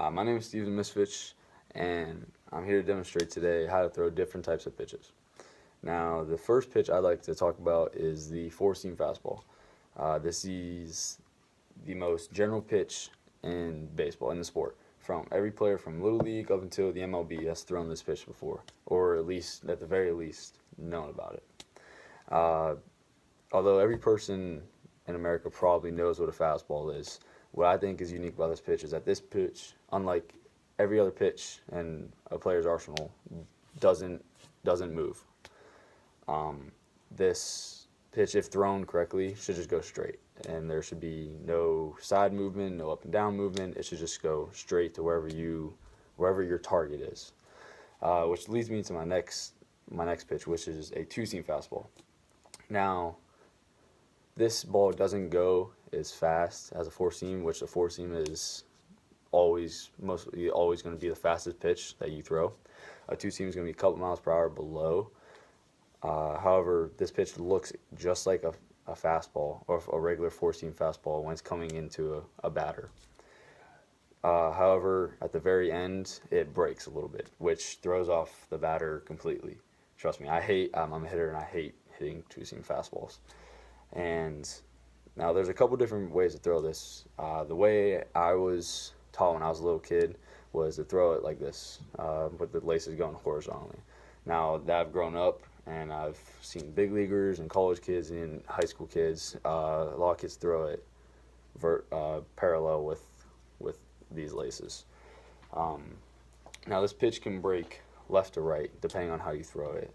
My name is Steven Misfich, and I'm here to demonstrate today how to throw different types of pitches. Now, the first pitch I'd like to talk about is the four-seam fastball. This is the most general pitch in baseball, in the sport. From every player from Little League up until the MLB has thrown this pitch before, or at the very least, known about it. Uh, Although every person in America probably knows what a fastball is, what I think is unique about this pitch is that this pitch, unlike every other pitch in a player's arsenal, doesn't move. This pitch, if thrown correctly, should just go straight, and there should be no side movement, no up and down movement. It should just go straight to wherever your target is. Which leads me to my next pitch, which is a two-seam fastball. Now, this ball doesn't go as fast as a four-seam, which the four-seam is mostly always going to be the fastest pitch that you throw. A two-seam is going to be a couple miles per hour below. However, this pitch looks just like a fastball or a regular four-seam fastball when it's coming into a batter. However, at the very end, it breaks a little bit, which throws off the batter completely. Trust me, I'm a hitter and I hate hitting two-seam fastballs. And now there's a couple different ways to throw this. The way I was taught when I was a little kid was to throw it like this, with the laces going horizontally. Now that I've grown up and I've seen big leaguers and college kids and high school kids, a lot of kids throw it parallel with these laces. Now this pitch can break left to right depending on how you throw it,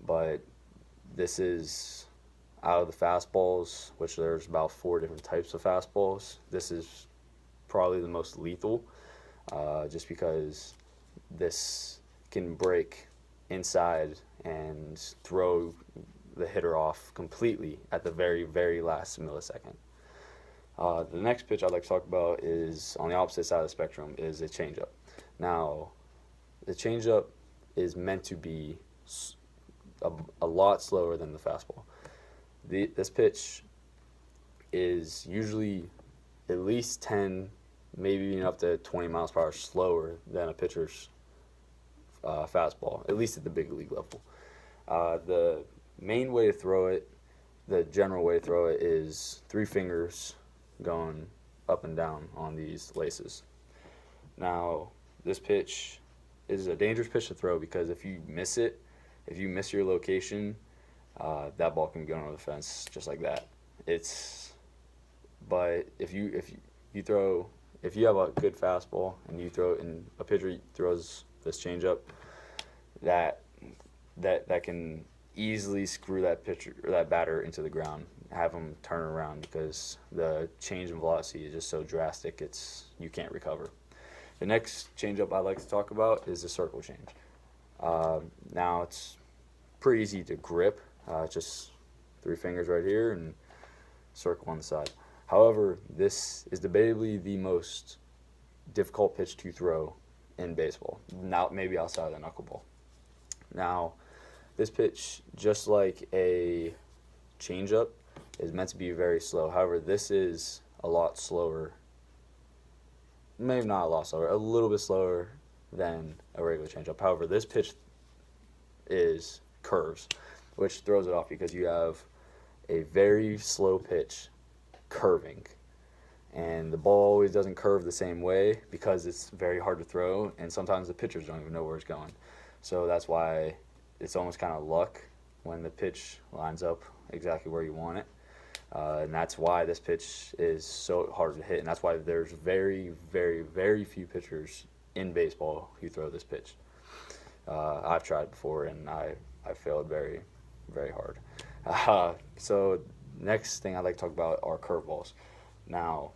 but this is out of the fastballs, which there's about 4 different types of fastballs. This is probably the most lethal, just because this can break inside and throw the hitter off completely at the very, very last millisecond. The next pitch I'd like to talk about is on the opposite side of the spectrum, is a changeup. Now, the changeup is meant to be a lot slower than the fastball. This pitch is usually at least 10, maybe even up to 20 miles per hour slower than a pitcher's fastball, at least at the big league level. The main way to throw it, the general way to throw it, is 3 fingers going up and down on these laces. Now, this pitch is a dangerous pitch to throw because if you miss your location, that ball can go over the fence just like that. But if you have a good fastball and you throw it and a pitcher throws this changeup, that can easily screw that pitcher or that batter into the ground, have him turn around because the change in velocity is just so drastic. You can't recover. The next changeup I'd like to talk about is the circle change. Now it's pretty easy to grip. Just 3 fingers right here and circle on the side. However, this is debatably the most difficult pitch to throw in baseball. Now, maybe outside of the knuckleball. Now, this pitch, just like a changeup, is meant to be very slow. However, this is a lot slower. Maybe not a lot slower, a little bit slower than a regular changeup. However, this pitch is curves, which throws it off because you have a very slow pitch curving, and the ball always doesn't curve the same way because it's very hard to throw, and sometimes the pitchers don't even know where it's going. So that's why it's almost kind of luck when the pitch lines up exactly where you want it, and that's why this pitch is so hard to hit, and that's why there's very, very, very few pitchers in baseball who throw this pitch. I've tried before, and I failed very, very hard. So next thing I'd like to talk about are curveballs. Now,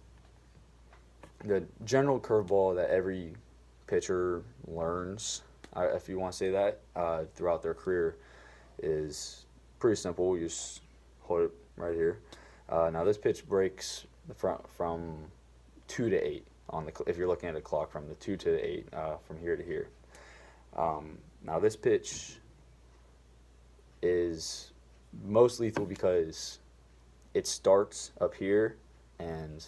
the general curveball that every pitcher learns, if you want to say that, throughout their career is pretty simple. You just hold it right here. Now this pitch breaks from 2 to 8 if you're looking at a clock, from the 2 to the 8, from here to here. Now this pitch is most lethal because it starts up here and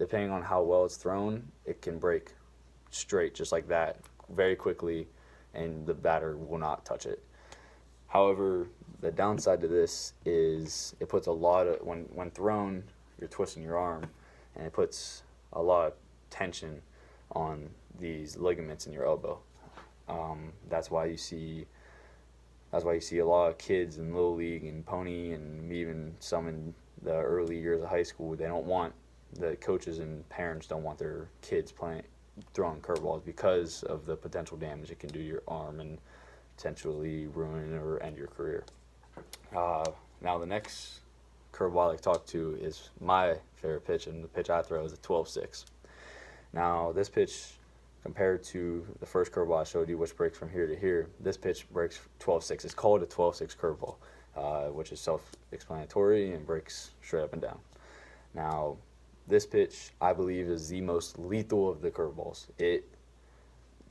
depending on how well it's thrown, it can break straight just like that very quickly, and the batter will not touch it. However, the downside to this is it puts a lot of, when thrown, you're twisting your arm, and it puts a lot of tension on these ligaments in your elbow. That's why you see a lot of kids in Little League and Pony, and even some in the early years of high school, the coaches and parents don't want their kids throwing curveballs because of the potential damage it can do to your arm and potentially ruin or end your career. Now the next curveball I like to talk to is my favorite pitch, and the pitch I throw is a 12-6. Now this pitch, compared to the first curveball I showed you, which breaks from here to here, this pitch breaks 12-6. It's called a 12-6 curveball, which is self-explanatory and breaks straight up and down. Now, this pitch, I believe, is the most lethal of the curveballs.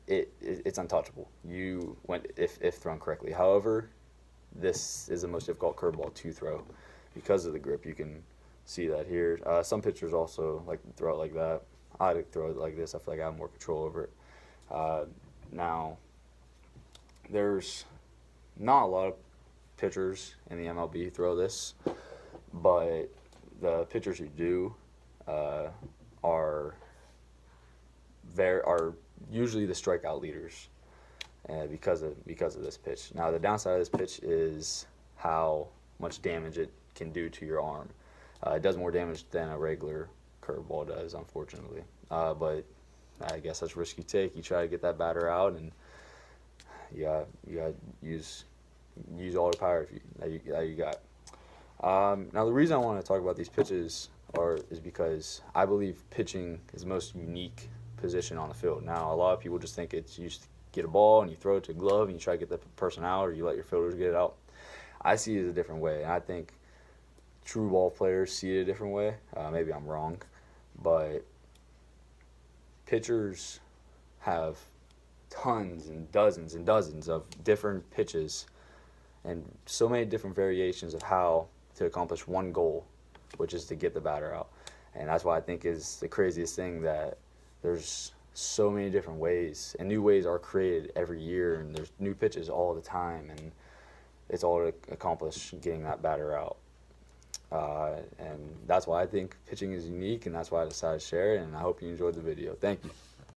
It's untouchable. If thrown correctly. However, this is the most difficult curveball to throw because of the grip. You can see that here. Some pitchers also like to throw it like that. I like to throw it like this. I feel like I have more control over it. Now, there's not a lot of pitchers in the MLB who throw this, but the pitchers who do are usually the strikeout leaders because of this pitch. Now, the downside of this pitch is how much damage it can do to your arm. It does more damage than a regular curveball does, unfortunately. But I guess that's a risk you take. You try to get that batter out, and you got use all the power that you got. Now, the reason I want to talk about these pitches is because I believe pitching is the most unique position on the field. Now, a lot of people just think it's you just get a ball and you throw it to a glove and you try to get the person out, or you let your fielders get it out. I see it as a different way, and I think true ball players see it a different way. Maybe I'm wrong, but pitchers have tons and dozens of different pitches and so many different variations of how to accomplish one goal, which is to get the batter out. And that's why I think is the craziest thing, that there's so many different ways, and new ways are created every year, and there's new pitches all the time, and it's all to accomplish getting that batter out. And that's why I think pitching is unique, and that's why I decided to share it, and I hope you enjoyed the video. Thank you.